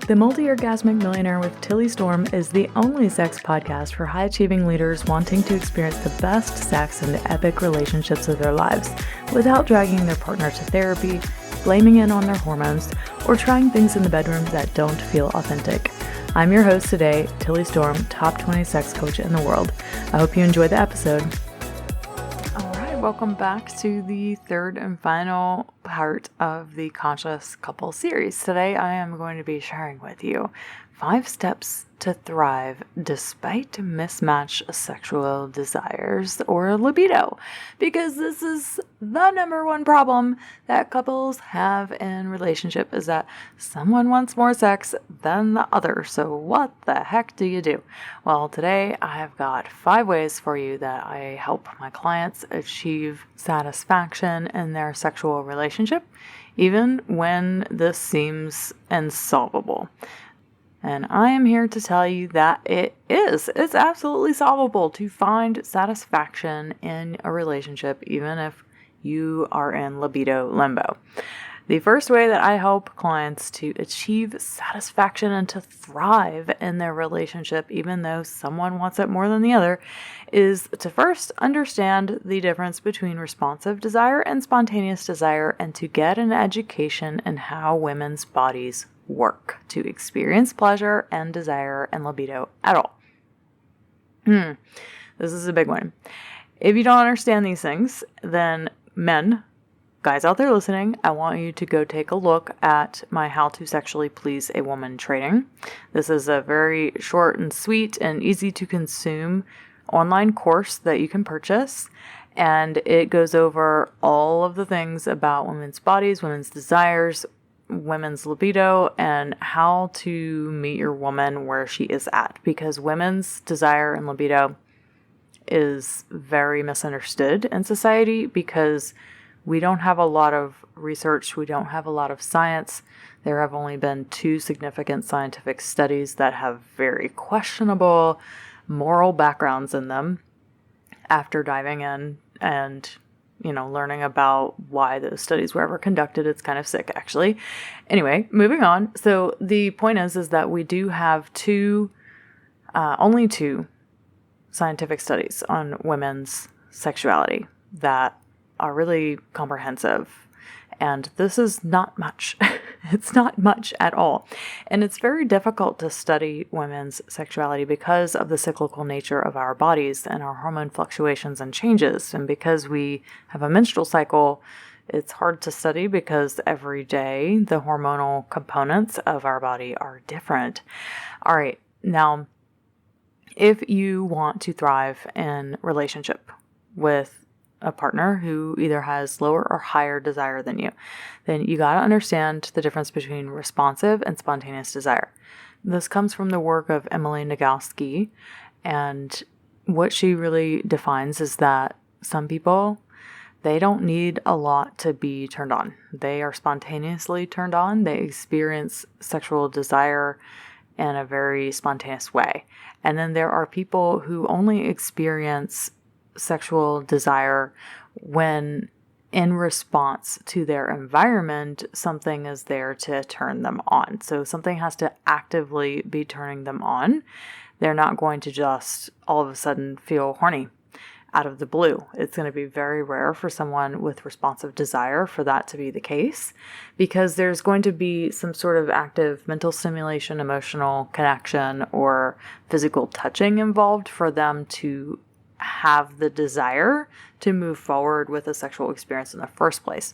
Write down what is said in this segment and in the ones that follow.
The Multi-Orgasmic Millionaire with Tilly Storm is the only sex podcast for high-achieving leaders wanting to experience the best sex and epic relationships of their lives without dragging their partner to therapy, blaming it on their hormones, or trying things in the bedroom that don't feel authentic. I'm your host today, Tilly Storm, top 20 sex coach in the world. I hope you enjoy the episode. All right, welcome back to the third and final part of the Conscious Couple series. Today, I am going to be sharing with you 5 steps to thrive despite mismatched sexual desires or libido, because this is the number one problem that couples have in relationship is that someone wants more sex than the other. So what the heck do you do? Well, today I have got 5 ways for you that I help my clients achieve satisfaction in their sexual relationship, even when this seems insolvable. And I am here to tell you that it is. It's absolutely solvable to find satisfaction in a relationship, even if you are in libido limbo. The first way that I help clients to achieve satisfaction and to thrive in their relationship, even though someone wants it more than the other, is to first understand the difference between responsive desire and spontaneous desire, and to get an education in how women's bodies work to experience pleasure and desire and libido at all. This is a big one. If you don't understand these things, then men, guys out there listening, I want you to go take a look at my How to Sexually Please a Woman training. This is a very short and sweet and easy to consume online course that you can purchase. And it goes over all of the things about women's bodies, women's desires, women's libido, and how to meet your woman where she is at, because women's desire and libido is very misunderstood in society because we don't have a lot of research, we don't have a lot of science. There have only been 2 significant scientific studies that have very questionable moral backgrounds in them after diving in and learning about why those studies were ever conducted. It's kind of sick, actually. Anyway, moving on. So the point is that we do have only 2 scientific studies on women's sexuality that are really comprehensive. And this is not much. It's not much at all. And it's very difficult to study women's sexuality because of the cyclical nature of our bodies and our hormone fluctuations and changes. And because we have a menstrual cycle, it's hard to study because every day the hormonal components of our body are different. All right. Now, if you want to thrive in relationship with a partner who either has lower or higher desire than you, then you got to understand the difference between responsive and spontaneous desire. This comes from the work of Emily Nagoski, and what she really defines is that some people, they don't need a lot to be turned on. They are spontaneously turned on. They experience sexual desire in a very spontaneous way. And then there are people who only experience sexual desire when, in response to their environment, something is there to turn them on. So something has to actively be turning them on. They're not going to just all of a sudden feel horny out of the blue. It's going to be very rare for someone with responsive desire for that to be the case, because there's going to be some sort of active mental stimulation, emotional connection, or physical touching involved for them to have the desire to move forward with a sexual experience in the first place.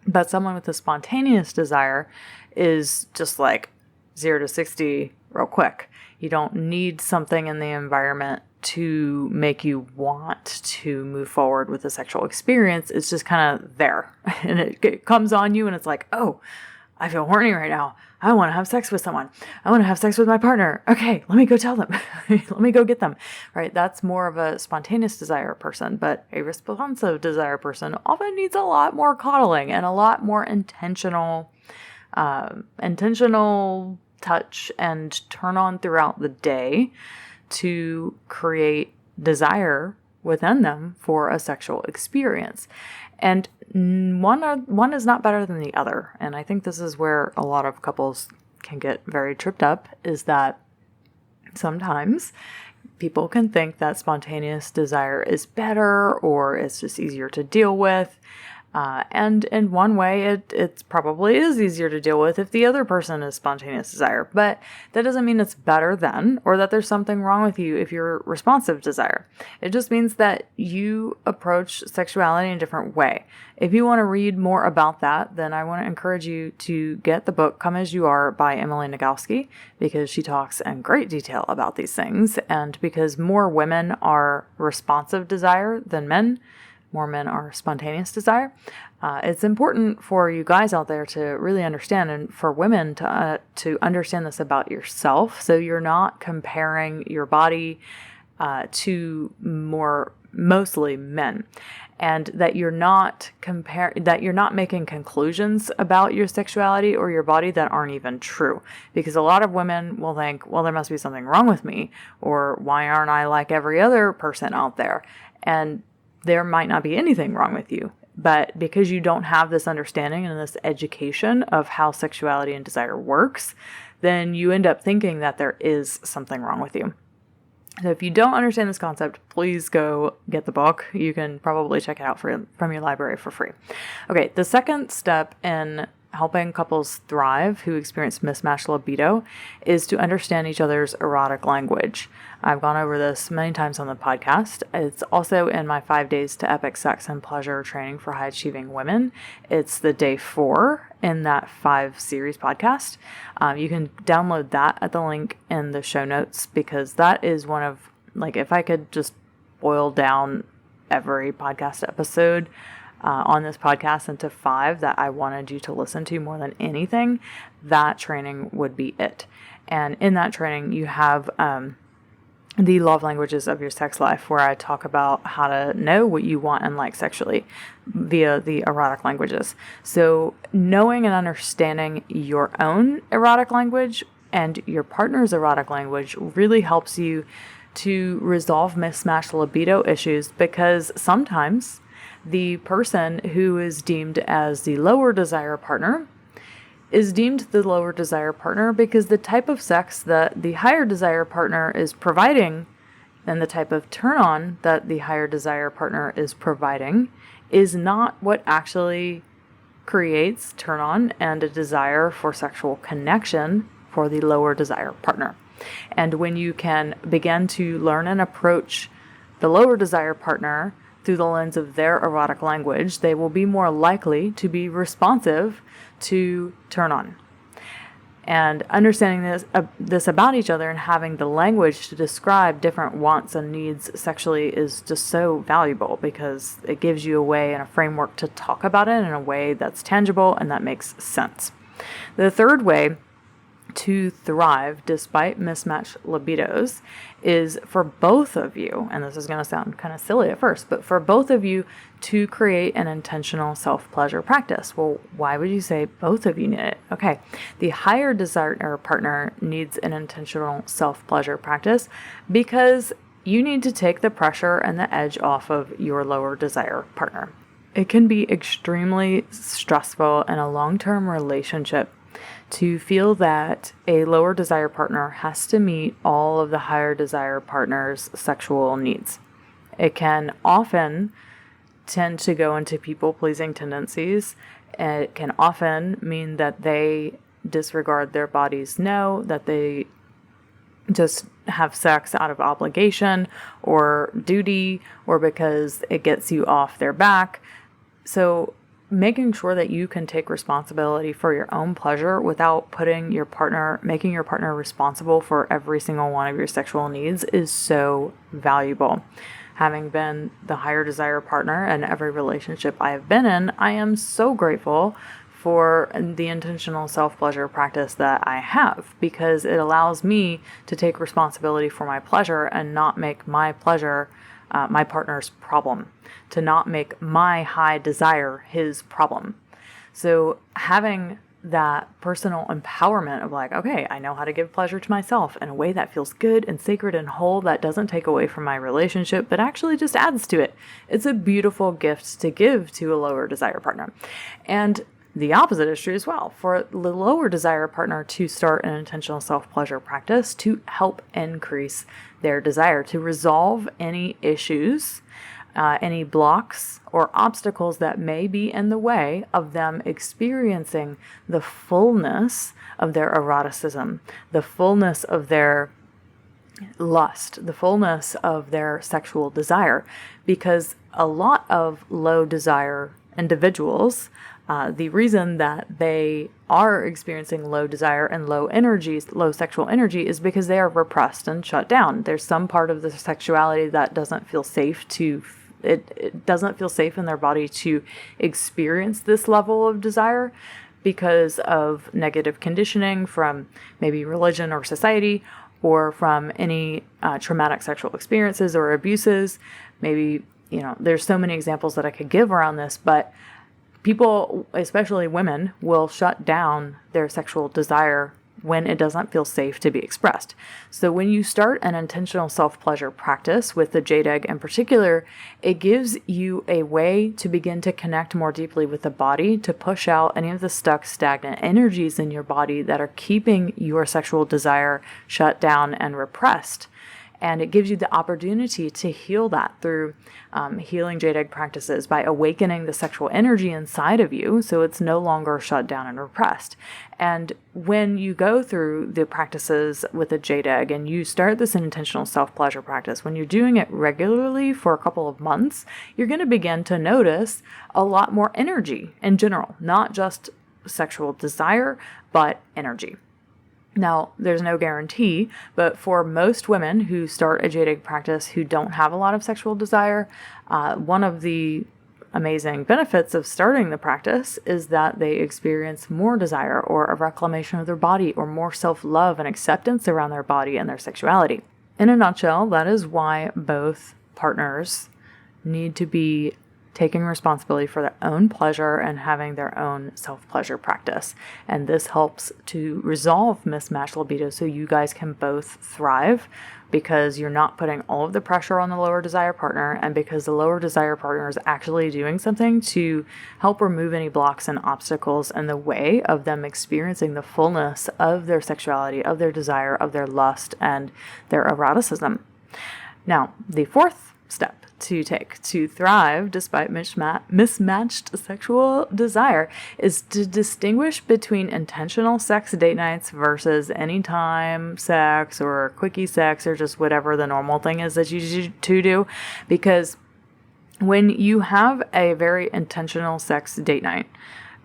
But someone with a spontaneous desire is just like 0 to 60 real quick. You don't need something in the environment to make you want to move forward with a sexual experience. It's just kind of there, and it comes on you, and it's like, oh, I feel horny right now. I want to have sex with someone. I want to have sex with my partner. Okay, let me go tell them. Let me go get them. Right? That's more of a spontaneous desire person, but a responsive desire person often needs a lot more coddling and a lot more intentional touch and turn on throughout the day to create desire within them for a sexual experience. And one is not better than the other. And I think this is where a lot of couples can get very tripped up is that sometimes people can think that spontaneous desire is better or it's just easier to deal with. And in one way, it probably is easier to deal with if the other person is spontaneous desire. But that doesn't mean it's better then, or that there's something wrong with you if you're responsive desire. It just means that you approach sexuality in a different way. If you want to read more about that, then I want to encourage you to get the book Come As You Are by Emily Nagoski, because she talks in great detail about these things. And because more women are responsive desire than men, more men are spontaneous desire. It's important for you guys out there to really understand, and for women to understand this about yourself, so you're not comparing your body to mostly men, and that you're not making conclusions about your sexuality or your body that aren't even true. Because a lot of women will think, well, there must be something wrong with me, or why aren't I like every other person out there? And there might not be anything wrong with you, but because you don't have this understanding and this education of how sexuality and desire works, then you end up thinking that there is something wrong with you. So if you don't understand this concept, please go get the book. You can probably check it out from your library for free. Okay, the second step in helping couples thrive who experience mismatched libido is to understand each other's erotic language. I've gone over this many times on the podcast. It's also in my 5 days to epic sex and pleasure training for high achieving women. It's the day 4 in that 5 series podcast. You can download that at the link in the show notes, because that is one of, like, if I could just boil down every podcast episode on this podcast into 5 that I wanted you to listen to more than anything, that training would be it. And in that training, you have the love languages of your sex life, where I talk about how to know what you want and like sexually via the erotic languages. So knowing and understanding your own erotic language and your partner's erotic language really helps you to resolve mismatched libido issues, because sometimes the person who is deemed as the lower desire partner is deemed the lower desire partner because the type of sex that the higher desire partner is providing and the type of turn on that the higher desire partner is providing is not what actually creates turn on and a desire for sexual connection for the lower desire partner. And when you can begin to learn and approach the lower desire partner through the lens of their erotic language, they will be more likely to be responsive to turn on. And understanding this about each other and having the language to describe different wants and needs sexually is just so valuable, because it gives you a way and a framework to talk about it in a way that's tangible and that makes sense. The third way to thrive despite mismatched libidos is for both of you, and this is going to sound kind of silly at first, but for both of you to create an intentional self-pleasure practice. Well, why would you say both of you need it? Okay, the higher desire partner needs an intentional self-pleasure practice because you need to take the pressure and the edge off of your lower desire partner. It can be extremely stressful in a long-term relationship to feel that a lower desire partner has to meet all of the higher desire partner's sexual needs. It can often tend to go into people-pleasing tendencies. It can often mean that they disregard their body's no, that they just have sex out of obligation or duty, or because it gets you off their back. So making sure that you can take responsibility for your own pleasure without making your partner responsible for every single one of your sexual needs is so valuable. Having been the higher desire partner in every relationship I have been in, I am so grateful for the intentional self-pleasure practice that I have, because it allows me to take responsibility for my pleasure and not make my pleasure my partner's problem, to not make my high desire his problem. So having that personal empowerment of like, okay, I know how to give pleasure to myself in a way that feels good and sacred and whole, that doesn't take away from my relationship, but actually just adds to it. It's a beautiful gift to give to a lower desire partner. And The opposite is true as well. For the lower desire partner to start an intentional self-pleasure practice to help increase their desire, to resolve any issues, any blocks or obstacles that may be in the way of them experiencing the fullness of their eroticism, the fullness of their lust, the fullness of their sexual desire. Because a lot of low desire individuals, the reason that they are experiencing low desire and low sexual energy, is because they are repressed and shut down. There's some part of the sexuality that doesn't feel safe it doesn't feel safe in their body to experience this level of desire because of negative conditioning from maybe religion or society, or from any traumatic sexual experiences or abuses. Maybe, there's so many examples that I could give around this, but people, especially women, will shut down their sexual desire when it doesn't feel safe to be expressed. So when you start an intentional self-pleasure practice with the jade egg in particular, it gives you a way to begin to connect more deeply with the body, to push out any of the stuck, stagnant energies in your body that are keeping your sexual desire shut down and repressed. And it gives you the opportunity to heal that through healing jade egg practices by awakening the sexual energy inside of you so it's no longer shut down and repressed. And when you go through the practices with a jade egg and you start this intentional self-pleasure practice, when you're doing it regularly for a couple of months, you're going to begin to notice a lot more energy in general, not just sexual desire, but energy. Now, there's no guarantee, but for most women who start a jade egg practice who don't have a lot of sexual desire, one of the amazing benefits of starting the practice is that they experience more desire or a reclamation of their body or more self-love and acceptance around their body and their sexuality. In a nutshell, that is why both partners need to be taking responsibility for their own pleasure and having their own self-pleasure practice. And this helps to resolve mismatched libido so you guys can both thrive, because you're not putting all of the pressure on the lower desire partner, and because the lower desire partner is actually doing something to help remove any blocks and obstacles in the way of them experiencing the fullness of their sexuality, of their desire, of their lust, and their eroticism. Now, the fourth step to take to thrive despite mismatched sexual desire is to distinguish between intentional sex date nights versus anytime sex or quickie sex or just whatever the normal thing is that you do. Because when you have a very intentional sex date night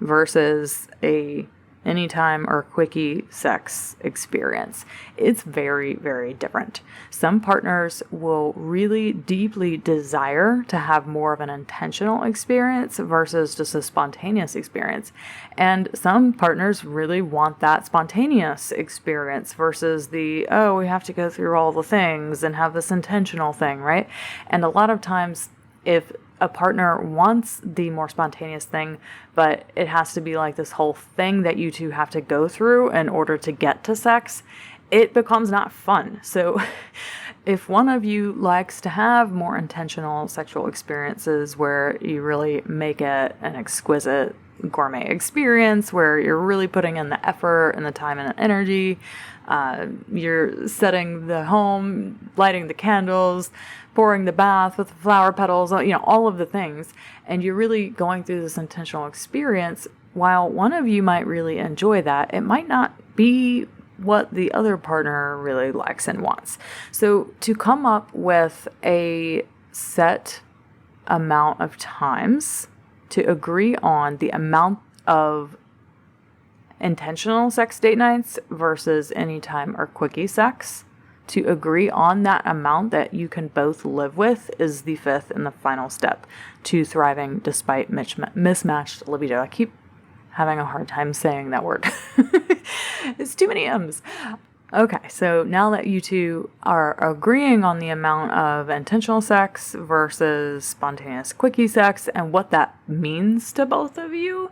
versus a anytime or quickie sex experience, it's very, very different. Some partners will really deeply desire to have more of an intentional experience versus just a spontaneous experience. And some partners really want that spontaneous experience versus we have to go through all the things and have this intentional thing, right? And a lot of times, if a partner wants the more spontaneous thing, but it has to be like this whole thing that you two have to go through in order to get to sex, it becomes not fun. So if one of you likes to have more intentional sexual experiences where you really make it an exquisite gourmet experience, where you're really putting in the effort and the time and the energy, you're setting the home, lighting the candles, pouring the bath with flower petals, all of the things, and you're really going through this intentional experience, while one of you might really enjoy that, it might not be what the other partner really likes and wants. So to come up with a set amount of times to agree on the amount of intentional sex date nights versus anytime or quickie sex, to agree on that amount that you can both live with, is the fifth and the final step to thriving despite mismatched libido. I keep having a hard time saying that word. It's too many M's. Okay, so now that you two are agreeing on the amount of intentional sex versus spontaneous quickie sex and what that means to both of you,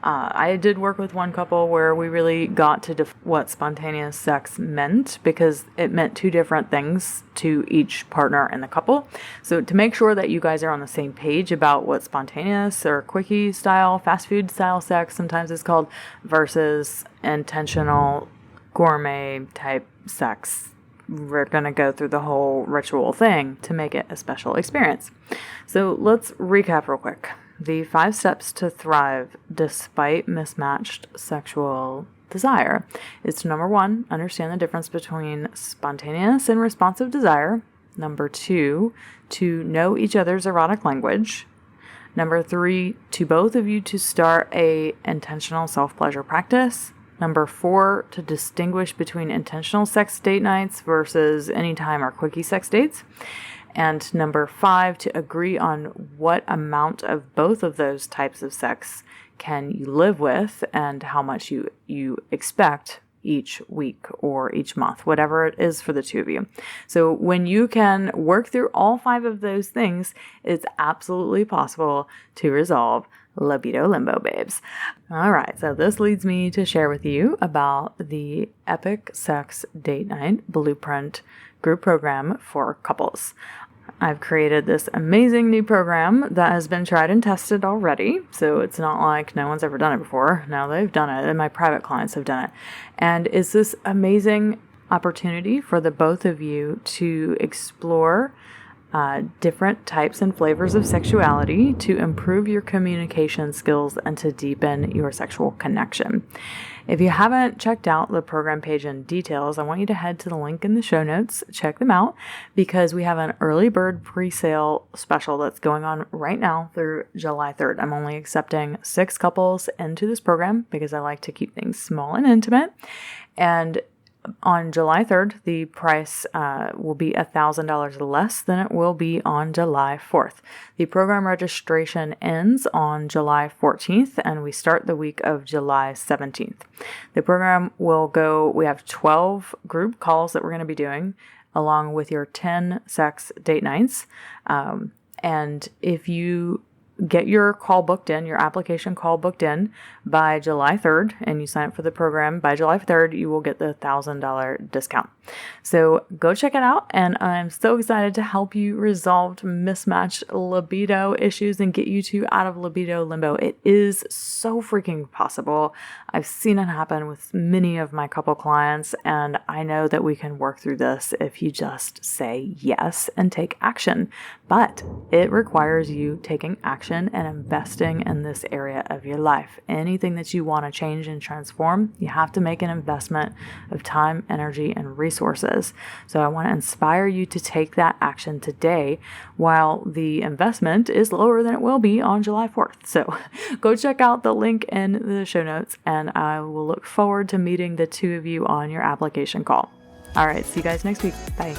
I did work with one couple where we really got to what spontaneous sex meant, because it meant two different things to each partner in the couple. So to make sure that you guys are on the same page about what spontaneous or quickie style, fast food style sex sometimes is called, versus intentional gourmet type sex, we're going to go through the whole ritual thing to make it a special experience. So let's recap real quick. The 5 steps to thrive despite mismatched sexual desire is to, number 1, understand the difference between spontaneous and responsive desire. Number 2, to know each other's erotic language. Number 3, to both of you to start a intentional self-pleasure practice. Number 4, to distinguish between intentional sex date nights versus anytime or quickie sex dates. And number 5, to agree on what amount of both of those types of sex can you live with and how much you expect each week or each month, whatever it is for the two of you. So when you can work through all 5 of those things, it's absolutely possible to resolve libido limbo, babes. All right, so this leads me to share with you about the Epic Sex Date Night Blueprint group program for couples. I've created this amazing new program that has been tried and tested already. So it's not like no one's ever done it before. Now they've done it, and my private clients have done it. And it's this amazing opportunity for the both of you to explore different types and flavors of sexuality to improve your communication skills and to deepen your sexual connection. If you haven't checked out the program page in details, I want you to head to the link in the show notes, check them out, because we have an early bird pre-sale special that's going on right now through July 3rd. I'm only accepting 6 couples into this program because I like to keep things small and intimate. And on July 3rd, the price will be $1,000 less than it will be on July 4th. The program registration ends on July 14th, and we start the week of July 17th. The program will go, we have 12 group calls that we're going to be doing, along with your 10 sex date nights. And if you get your call booked in, your application call booked in by July 3rd, and you sign up for the program by July 3rd, you will get the $1,000 discount. So go check it out, and I'm so excited to help you resolve mismatched libido issues and get you two out of libido limbo. It is so freaking possible. I've seen it happen with many of my couple clients, and I know that we can work through this if you just say yes and take action. But it requires you taking action and investing in this area of your life. Anything that you want to change and transform, you have to make an investment of time, energy, and resources. So I want to inspire you to take that action today while the investment is lower than it will be on July 4th. So go check out the link in the show notes, and I will look forward to meeting the two of you on your application call. All right, see you guys next week. Bye.